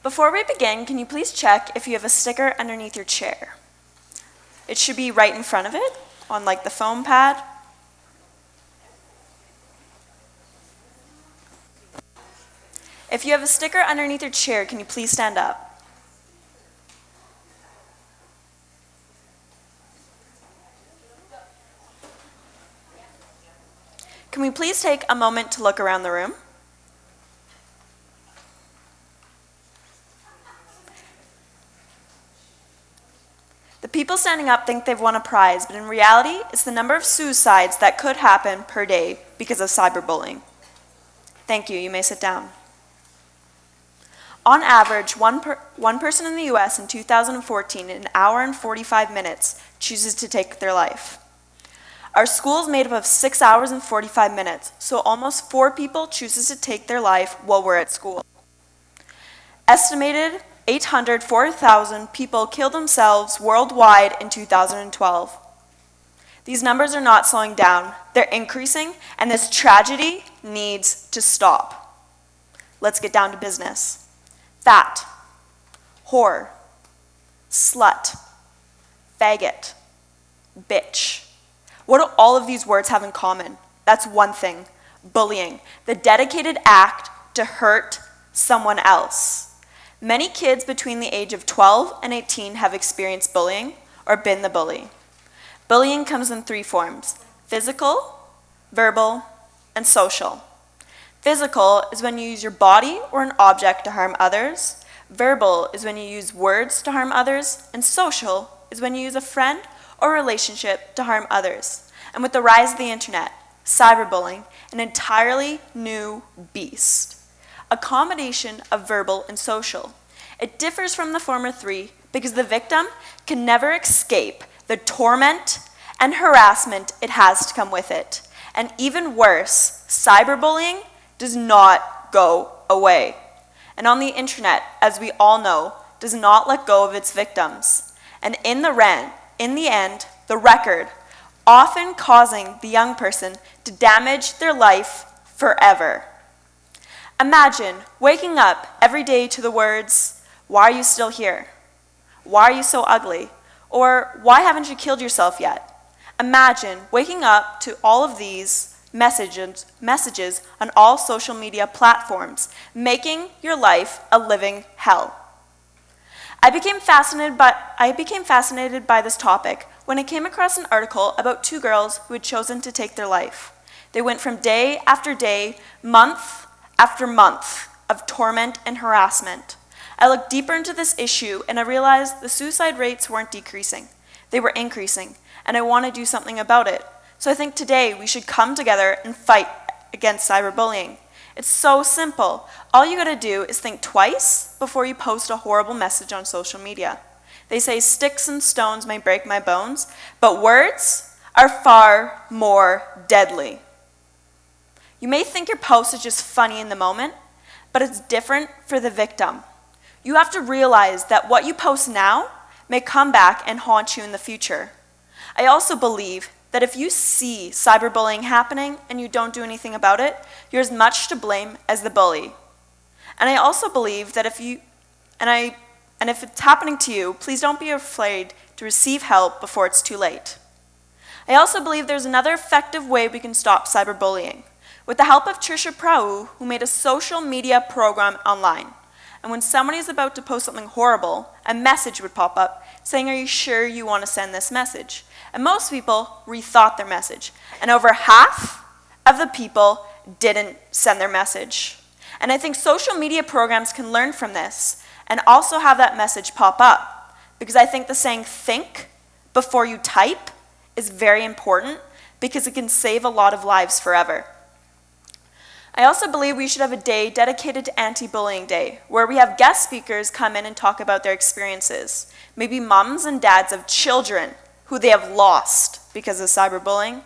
Before we begin, can you please check if you have a sticker underneath your chair? It should be right in front of it, on like the foam pad. If you have a sticker underneath your chair, can you please stand up? Can we please take a moment to look around the room? The people standing up think they've won a prize, but in reality, it's the number of suicides that could happen per day because of cyberbullying. Thank you. You may sit down. On average, one person in the US in 2014, in an hour and 45 minutes, chooses to take their life. Our school is made up of 6 hours and 45 minutes, so almost 4 people chooses to take their life while we're at school. Estimated 804,000 people killed themselves worldwide in 2012. These numbers are not slowing down, they're increasing, and this tragedy needs to stop. Let's get down to business. Fat, whore, slut, faggot, bitch. What do all of these words have in common? That's one thing, bullying, the dedicated act to hurt someone else. Many kids between the age of 12 and 18 have experienced bullying or been the bully. Bullying comes in 3 forms: physical, verbal, and social. Physical is when you use your body or an object to harm others. Verbal is when you use words to harm others. And social is when you use a friend or relationship to harm others. And with the rise of the internet, cyberbullying, an entirely new beast. A combination of verbal and social. It differs from the former 3 because the victim can never escape the torment and harassment it has to come with it. And even worse, cyberbullying does not go away. And on the internet, as we all know, does not let go of its victims. And in the end, the record, often causing the young person to damage their life forever. Imagine waking up every day to the words, "Why are you still here? Why are you so ugly?" Or, "Why haven't you killed yourself yet?" Imagine waking up to all of these messages on all social media platforms, making your life a living hell. I became fascinated by this topic when I came across an article about 2 girls who had chosen to take their life. They went from day after day, month after month of torment and harassment. I looked deeper into this issue and I realized the suicide rates weren't decreasing. They were increasing, and I want to do something about it. So I think today we should come together and fight against cyberbullying. It's so simple. All you gotta do is think twice before you post a horrible message on social media. They say sticks and stones may break my bones, but words are far more deadly. You may think your post is just funny in the moment, but it's different for the victim. You have to realize that what you post now may come back and haunt you in the future. I also believe that if you see cyberbullying happening and you don't do anything about it, you're as much to blame as the bully. And I also believe that if it's happening to you, please don't be afraid to receive help before it's too late. I also believe there's another effective way we can stop cyberbullying. With the help of Trisha Prau, who made a social media program online. And when somebody is about to post something horrible, a message would pop up saying, "Are you sure you want to send this message?" And most people rethought their message. And over half of the people didn't send their message. And I think social media programs can learn from this and also have that message pop up. Because I think the saying, "think before you type," is very important because it can save a lot of lives forever. I also believe we should have a day dedicated to Anti-Bullying Day, where we have guest speakers come in and talk about their experiences. Maybe moms and dads of children who they have lost because of cyberbullying,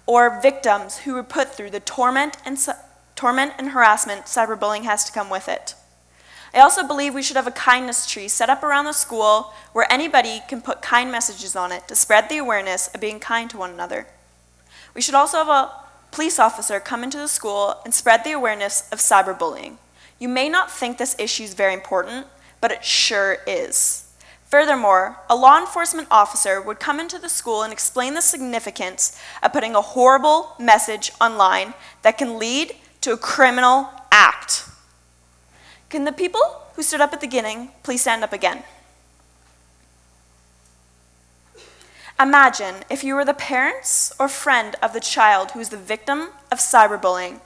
or victims who were put through the torment and harassment cyberbullying has to come with it. I also believe we should have a kindness tree set up around the school where anybody can put kind messages on it to spread the awareness of being kind to one another. We should also have a police officer come into the school and spread the awareness of cyberbullying. You may not think this issue is very important, but it sure is. Furthermore, a law enforcement officer would come into the school and explain the significance of putting a horrible message online that can lead to a criminal act. Can the people who stood up at the beginning please stand up again? Imagine if you were the parents or friend of the child who is the victim of cyberbullying.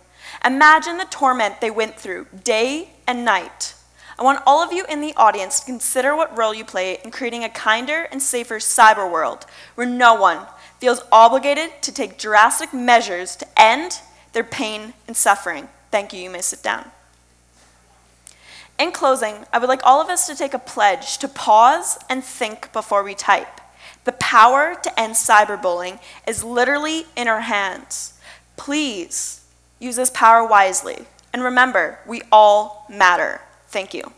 Imagine the torment they went through day and night. I want all of you in the audience to consider what role you play in creating a kinder and safer cyber world where no one feels obligated to take drastic measures to end their pain and suffering. Thank you. You may sit down. In closing, I would like all of us to take a pledge to pause and think before we type. The power to end cyberbullying is literally in our hands. Please use this power wisely. And remember, we all matter. Thank you.